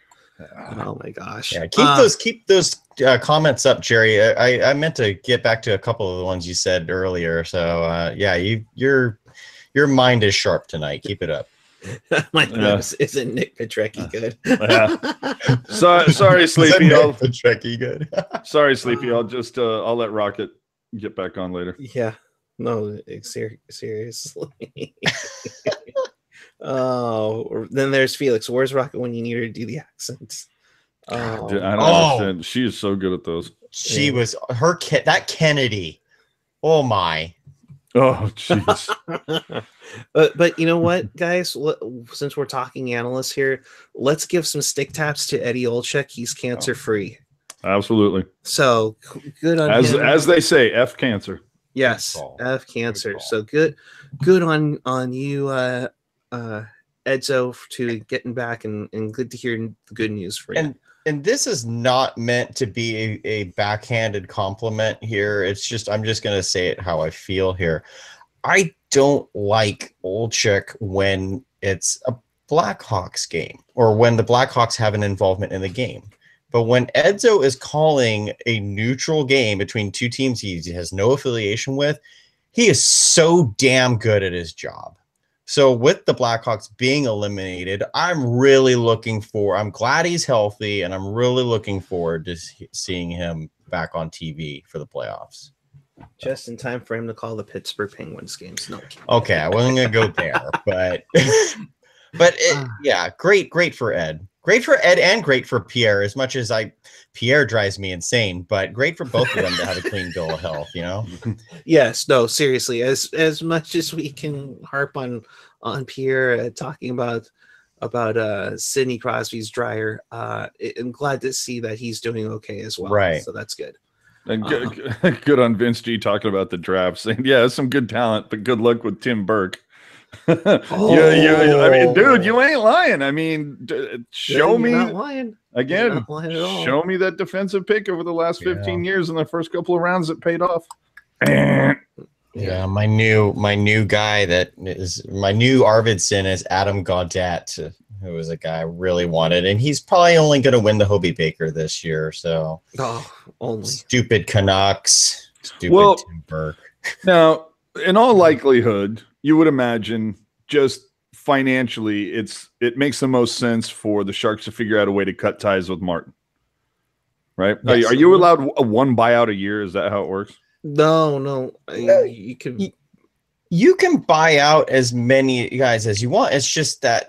Oh my gosh! Yeah, keep those comments up, Jerry. I meant to get back to a couple of the ones you said earlier. So your mind is sharp tonight. Keep it up. Isn't Nick Petrecki good? Sorry, Sleepy. Petrecki good. Sorry, Sleepy. I'll let Rocket get back on later. Yeah. No, seriously. Oh, then there's Felix. Where's Rocket when you need her to do the accents? Dude, I don't understand. She is so good at those. She was that Kennedy. Oh my. Oh, jeez. But you know what, guys? Since we're talking analysts here, let's give some stick taps to Eddie Olczyk. He's cancer free. Absolutely. So good on him. As they say, F cancer. Yes, F cancer. So good on you, Edzo, to getting back and good to hear the good news for you. And this is not meant to be a backhanded compliment here. It's just, I'm just going to say it how I feel here. I don't like Olczyk when it's a Blackhawks game or when the Blackhawks have an involvement in the game. But when Edzo is calling a neutral game between two teams he has no affiliation with, he is so damn good at his job. So with the Blackhawks being eliminated, I'm glad he's healthy, and I'm really looking forward to seeing him back on TV for the playoffs. Just in time for him to call the Pittsburgh Penguins games. No. Okay, I wasn't going to go there, but yeah, great for Ed. Great for Ed and great for Pierre, as much as Pierre drives me insane, but great for both of them to have a clean bill of health, you know? Yes, no, seriously, as much as we can harp on Pierre talking about Sidney Crosby's dryer, I'm glad to see that he's doing okay as well. Right. So that's good. And good on Vince G talking about the draft, saying, yeah, some good talent, but good luck with Tim Burke. I mean, dude, you ain't lying. I mean, show me not lying. Again. Not lying at all. Show me that defensive pick over the last 15 years in the first couple of rounds that paid off. Yeah, my new guy that is my new Arvidsson is Adam Gaudette, who was a guy I really wanted, and he's probably only going to win the Hobie Baker this year. So, only stupid Canucks, stupid Tim Burke. Now, in all likelihood, you would imagine just financially, it makes the most sense for the Sharks to figure out a way to cut ties with Martin, right? Yes. Are you allowed one buyout a year? Is that how it works? No. You can. You can buy out as many guys as you want. It's just that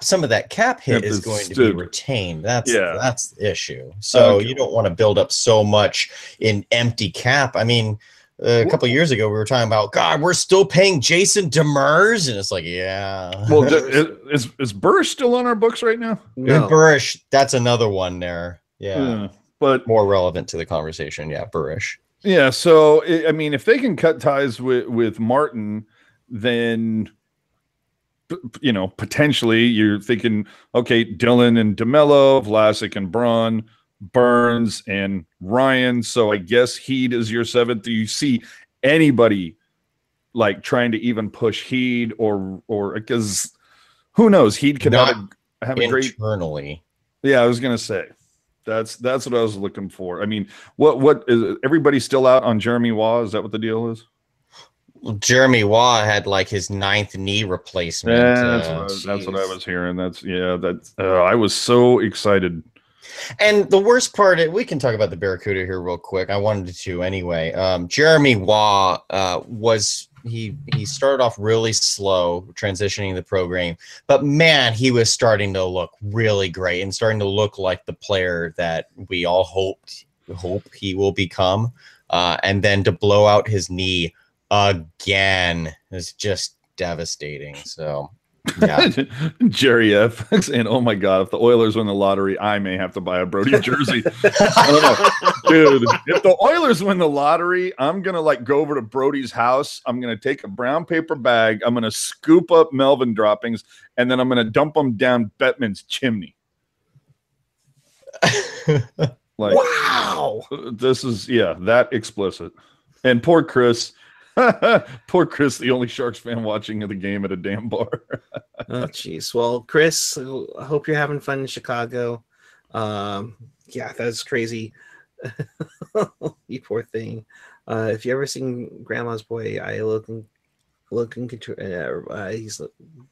some of that cap hit is going to be retained. That's the issue. So you don't want to build up so much in empty cap. I mean, a couple of years ago, we were talking about, God, we're still paying Jason Demers, and it's like, yeah. Well, is Burrish still on our books right now? No. Burrish, that's another one there. Yeah, but more relevant to the conversation. Yeah, Burrish. Yeah, so I mean, if they can cut ties with Martin, then potentially you're thinking, okay, Dylan and DeMello, Vlasic and Braun, Burns and Ryan. So I guess Heed is your seventh. Do you see anybody like trying to even push Heed or because who knows? Heed could have a great internally. Yeah, I was gonna say. That's what I was looking for. I mean, what is everybody still out on Jeremy Waugh? Is that what the deal is? Well, Jeremy Waugh had like his 9th knee replacement. Yeah, that's what I was hearing. I was so excited. And the worst part, we can talk about the Barracuda here real quick. I wanted to anyway. Jeremy Waugh he started off really slow transitioning the program, but man, he was starting to look really great and starting to look like the player that we all hope he will become. And then to blow out his knee again is just devastating. So yeah. Jerry F saying, "Oh my God, if the Oilers win the lottery, I may have to buy a Brody jersey." I don't know, dude. If the Oilers win the lottery, I'm gonna go over to Brody's house. I'm gonna take a brown paper bag. I'm gonna scoop up Melvin droppings, and then I'm gonna dump them down Bettman's chimney. Wow, this is that explicit. And poor Chris. Poor Chris, the only Sharks fan watching the game at a damn bar. Oh, jeez. Well, Chris, I hope you're having fun in Chicago. Yeah, that's crazy. You poor thing. If you ever seen Grandma's Boy, he's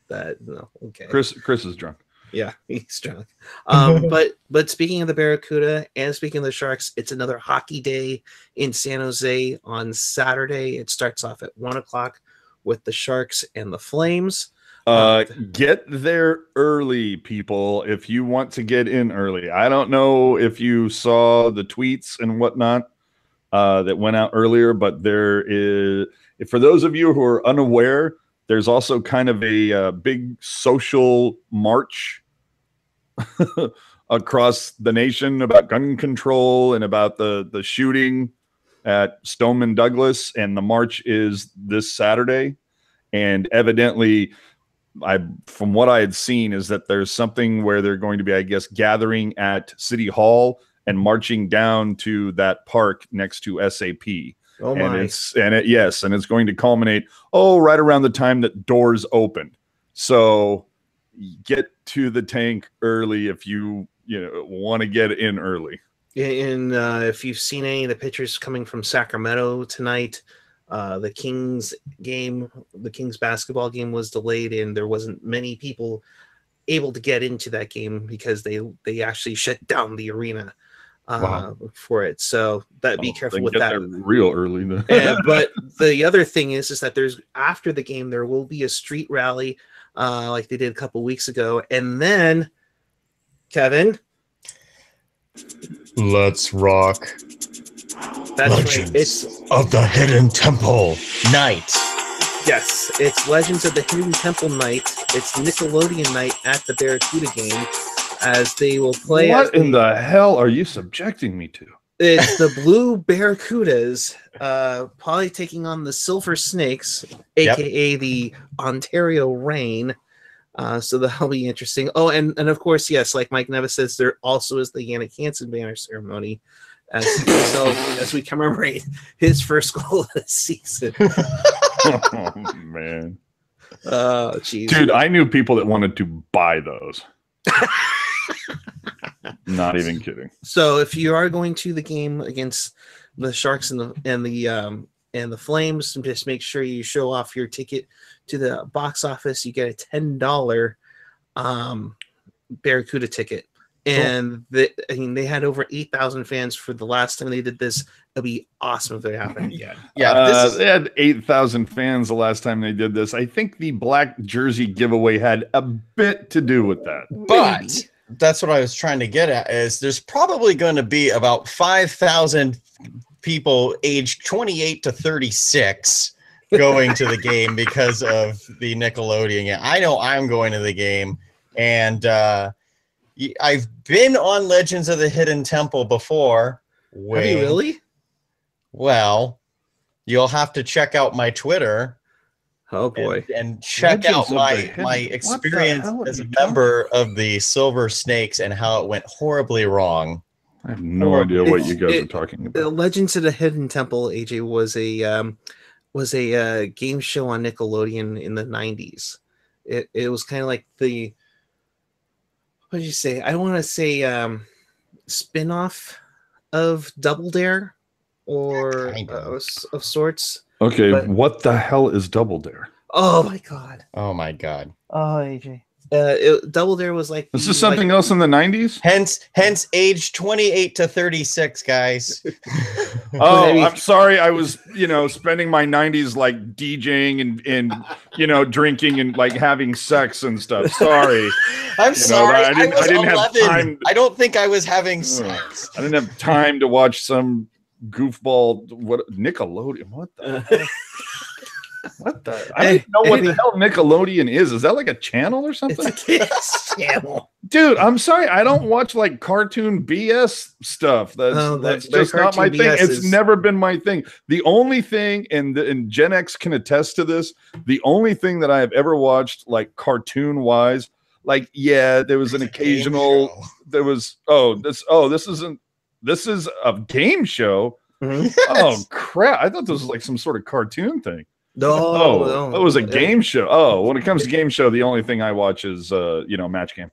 that. No, okay. Chris is drunk. Yeah, he's drunk. But speaking of the Barracuda and speaking of the Sharks, it's another hockey day in San Jose on Saturday. It starts off at 1:00 with the Sharks and the Flames. Get there early, people, if you want to get in early. I don't know if you saw the tweets and whatnot that went out earlier, but there is, for those of you who are unaware, there's also kind of a big social march across the nation about gun control and about the shooting at Stoneman Douglas, and the march is this Saturday. And evidently, from what I had seen, is that there's something where they're going to be, I guess, gathering at City Hall and marching down to that park next to SAP. Oh my! And it's going to culminate right around the time that doors open. So get to the tank early if you want to get in early. And if you've seen any of the pictures coming from Sacramento tonight, the Kings basketball game was delayed, and there wasn't many people able to get into that game because they actually shut down the arena for it. So be careful with that. Real early then. But the other thing is that there's, after the game, there will be a street rally like they did a couple weeks ago, and then Kevin, let's rock. That's Legends right. It's of the Hidden Temple night. Yes, it's Legends of the Hidden Temple night. It's Nickelodeon night at the Barracuda game, as they will play. What in the hell are you subjecting me to? It's the Blue Barracudas, probably taking on the Silver Snakes, aka the Ontario Reign. So that'll be interesting. Oh, and of course, yes, like Mike Nevis says, there also is the Yannick Hansen banner ceremony, as we commemorate his first goal of the season. Oh man. Oh, geez. Dude, I knew people that wanted to buy those. Not even kidding. So if you are going to the game against the Sharks and the Flames, just make sure you show off your ticket to the box office. You get a $10 Barracuda ticket. And they had over 8,000 fans for the last time they did this. It'll be awesome if they happen again. Yeah, they had 8,000 fans the last time they did this. I think the black jersey giveaway had a bit to do with that. But that's what I was trying to get at, is there's probably going to be about 5,000 people aged 28 to 36 going to the game because of the Nickelodeon. I know I'm going to the game, and I've been on Legends of the Hidden Temple before. Have you really? Well, you'll have to check out my Twitter. Oh boy! And check out my experience as a member of the Silver Snakes and how it went horribly wrong. I have no idea what you guys are talking about. Legends of the Hidden Temple, AJ, was a game show on Nickelodeon in the 90s. It was kind of like the, what did you say? I want to say spin-off of Double Dare, or of sorts. Okay, but what the hell is Double Dare? Oh my god. Oh my god. Oh, AJ. Double Dare was like... This is something else in the 90s? Hence age 28 to 36, guys. Oh, I'm sorry. I was, spending my 90s like DJing and drinking and like having sex and stuff. Sorry. I'm sorry. I was didn't 11. have time. I don't think I was having sex. I didn't have time to watch some goofball. What Nickelodeon? What the heck? What the? I don't even know what the hell Nickelodeon is. Is that like a channel or something? It's a kids channel. Dude, I'm sorry. I don't watch like cartoon BS stuff. That's just not my thing. It's never been my thing. The only thing, and Gen X can attest to this, the only thing that I have ever watched like cartoon wise, like, there was an occasional, this is a game show. Mm-hmm. Oh crap. I thought this was like some sort of cartoon thing. No, it was a game show. Oh, when it comes to game show, the only thing I watch is Match Game.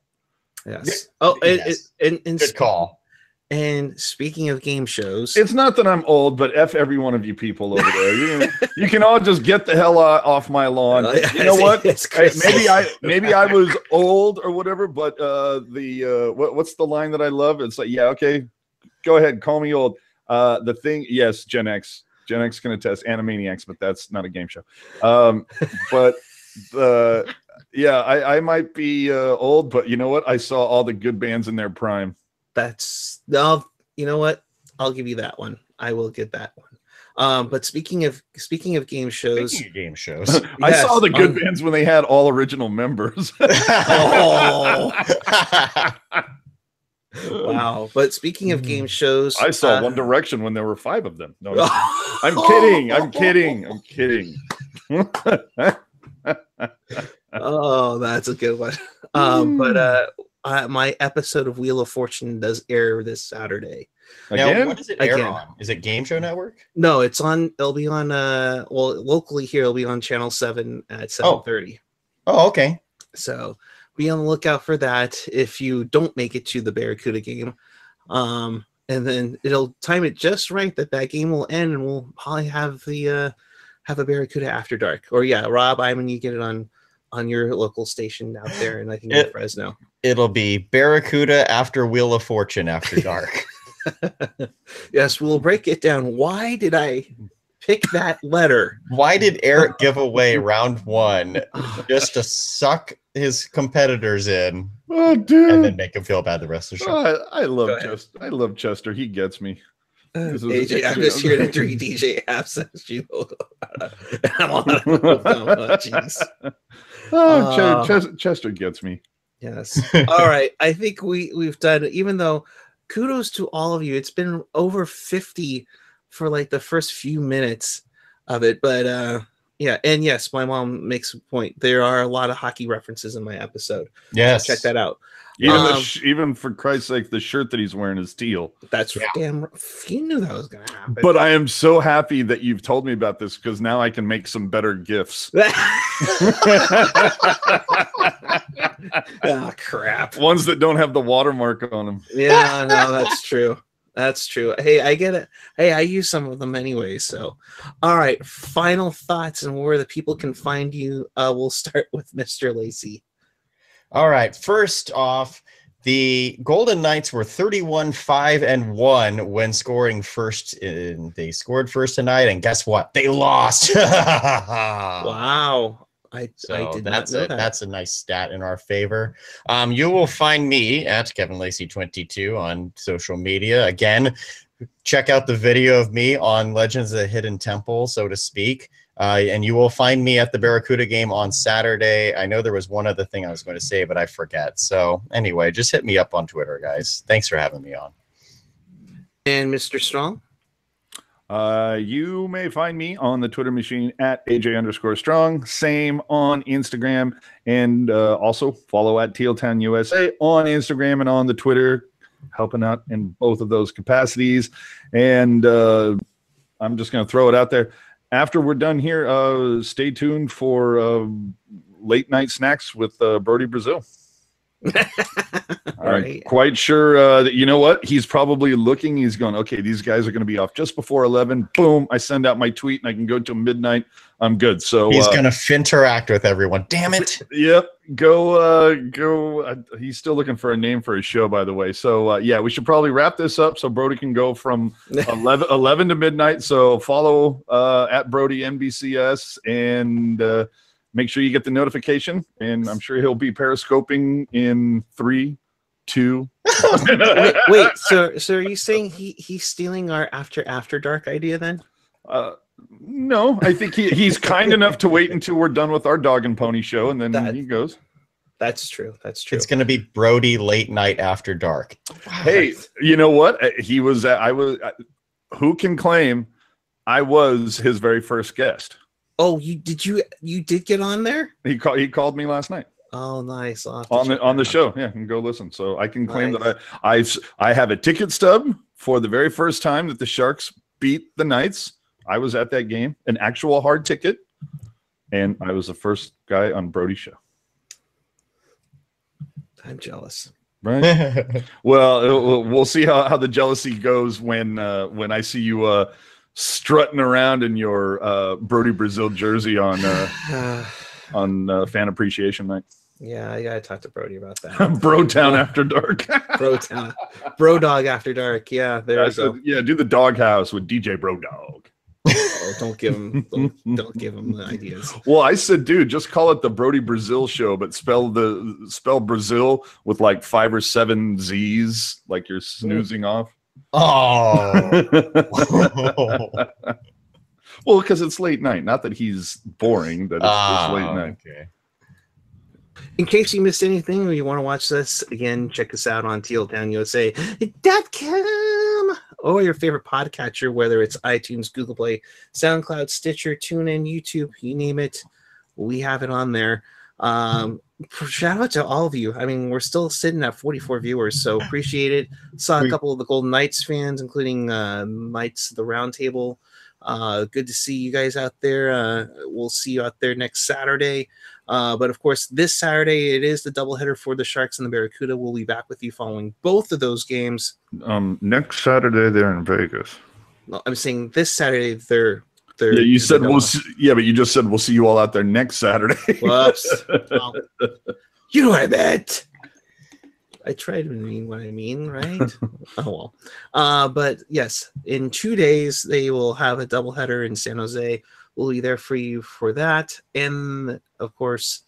Yes. Oh, yes. And good call. And speaking of game shows, it's not that I'm old, but F every one of you people over there. You can all just get the hell off my lawn. You know what? Maybe I was old or whatever, but what's the line that I love? It's like, okay, go ahead, call me old. The thing, yes, Gen X. Gen X can attest, Animaniacs, but that's not a game show. But I might be old, but you know what? I saw all the good bands in their prime. You know what? I'll give you that one. I will get that one. But speaking of game shows, I saw the good bands when they had all original members. Oh. Wow. But speaking of game shows, I saw One Direction when there were 5 of them. No, I'm kidding. I'm kidding. Oh, that's a good one. But my episode of Wheel of Fortune does air this Saturday. Again? Now, what does it air on? Is it Game Show Network? No, it'll be on locally here, it'll be on Channel 7 at 7:30. Oh, okay. So be on the lookout for that if you don't make it to the Barracuda game. And then it'll time it just right that game will end, and we'll probably have a Barracuda After Dark. Or Rob, you get it on your local station out there, and I think in Fresno. It'll be Barracuda after Wheel of Fortune after dark. Yes, we'll break it down. Why did I pick that letter? Why did Eric give away round 1 just to suck his competitors in? Oh, dude. And then make him feel bad the rest of the show. I love Chester. I love Chester. He gets me. AJ, I'm just here to drink DJ absence. You know. Jeez. Chester gets me. Yes. All right. I think we've done, even though kudos to all of you. It's been over 50 for like the first few minutes of it. But and yes, my mom makes a point. There are a lot of hockey references in my episode. Yes. So check that out. Even for Christ's sake, the shirt that he's wearing is teal. That's damn. You knew that was going to happen. But I am so happy that you've told me about this, because now I can make some better gifts. Oh, crap. Ones that don't have the watermark on them. Yeah, no, that's true. That's true. Hey, I get it. Hey, I use some of them anyway. So, all right. Final thoughts and where the people can find you. We'll start with Mr. Lacey. All right. First off, the Golden Knights were 31-5-1 when scoring first. They scored first tonight, and guess what? They lost. Wow. I did not know that. That's a nice stat in our favor. You will find me at Kevin Lacey 22 on social media. Again, check out the video of me on Legends of the Hidden Temple, so to speak. And you will find me at the Barracuda game on Saturday. I know there was one other thing I was going to say, but I forget. So anyway, just hit me up on Twitter, guys. Thanks for having me on. And Mr. Strong? You may find me on the Twitter machine at AJ_Strong. Same on Instagram. And also follow at Tealtown USA on Instagram and on the Twitter. Helping out in both of those capacities. And I'm just going to throw it out there. After we're done here, stay tuned for late night snacks with Brody Brazil. Right. Quite sure that, you know what? He's probably looking. He's going, okay, these guys are going to be off just before 11. Boom. I send out my tweet and I can go till midnight. I'm good. So he's going to interact with everyone. Damn it. Yep. Go. He's still looking for a name for his show, by the way. So we should probably wrap this up so Brody can go from 11 to midnight. So follow at Brody NBCS and make sure you get the notification. And I'm sure he'll be periscoping in 3, 2. Wait. So are you saying he's stealing our after dark idea then? No, I think he's kind enough to wait until we're done with our dog and pony show, and then he goes. That's true. It's going to be Brody late night after dark. Hey, you know what? Who can claim I was his very first guest? Oh, you did get on there? He called me last night. Oh, nice. On the show. Yeah, and go listen. So I can claim that I have a ticket stub for the very first time that the Sharks beat the Knights. I was at that game, an actual hard ticket, and I was the first guy on Brody's show. I'm jealous. Right? Well, we'll see how the jealousy goes when I see you strutting around in your Brody Brazil jersey on Fan Appreciation Night. Yeah, I gotta talk to Brody about that. Brotown After Dark. Bro Dog After Dark. Yeah, there we go. Yeah, do the Doghouse with DJ Bro Dog. Oh, don't give him the ideas. Well, I said, dude, just call it the Brody Brazil show, but spell Brazil with like 5 or 7 Z's, like you're snoozing off. Oh. Well, because it's late night. Not that he's boring, that it's just late night. Okay. In case you missed anything or you want to watch this, again, check us out on tealtownusa.com or your favorite podcatcher, whether it's iTunes, Google Play, SoundCloud, Stitcher, TuneIn, YouTube, you name it. We have it on there. Shout out to all of you. I mean, we're still sitting at 44 viewers, so appreciate it. Saw a couple of the Golden Knights fans, including Knights of the Roundtable. Good to see you guys out there. We'll see you out there next Saturday. But of course, this Saturday, it is the doubleheader for the Sharks and the Barracuda. We'll be back with you following both of those games. Next Saturday, they're in Vegas. No, I'm saying this Saturday, they're yeah, you said we'll see, yeah, but you just said we'll see you all out there next Saturday. Whoops. Well, you know what I meant. I try to mean what I mean, right? Oh, well. But yes, in 2 days, they will have a doubleheader in San Jose. We'll be there for you for that. And, of course,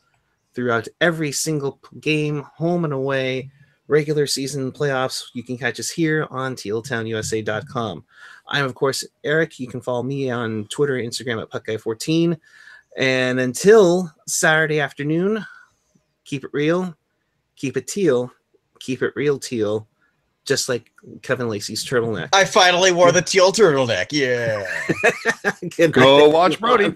throughout every single game, home and away, regular season playoffs, you can catch us here on tealtownusa.com. I'm, of course, Eric. You can follow me on Twitter and Instagram at PuckGuy14. And until Saturday afternoon, keep it real, keep it teal, keep it real teal, just like Kevin Lacey's turtleneck. I finally wore the teal turtleneck. Yeah. Go watch Brody.